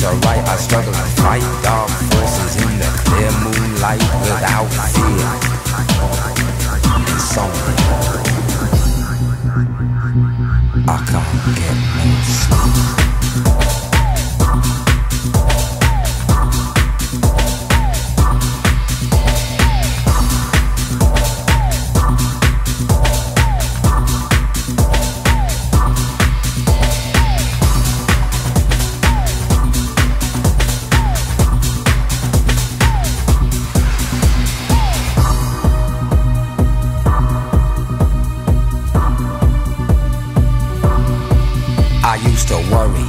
to write, I struggle to fight dark forces in the clear moonlight without fear. Insomnia, I can't get no sleep. I used to worry,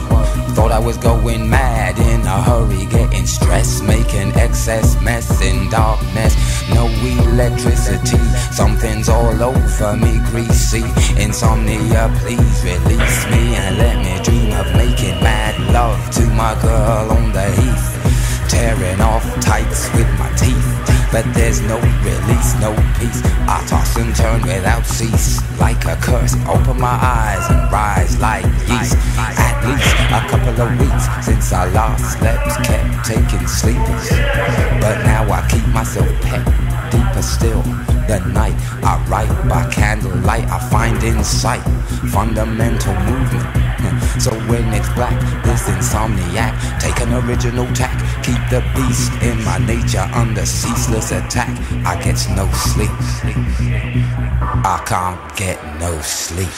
thought I was going mad in a hurry, getting stressed, making excess mess in darkness. No electricity, something's all over me, greasy. Insomnia, please release me and let me dream of making mad love to my girl on the heath, tearing off tights with my teeth. But there's no release, no peace. I toss and turn without cease, like a curse. Open my eyes and rise like yeast. At least a couple of weeks since I last slept, kept taking sleepers. But now I keep myself pet, deeper still. The night I write by candlelight, I find insight, fundamental movement. So when it's black, this insomniac, take an original tack, keep the beast in my nature under ceaseless attack. I get no sleep, I can't get no sleep.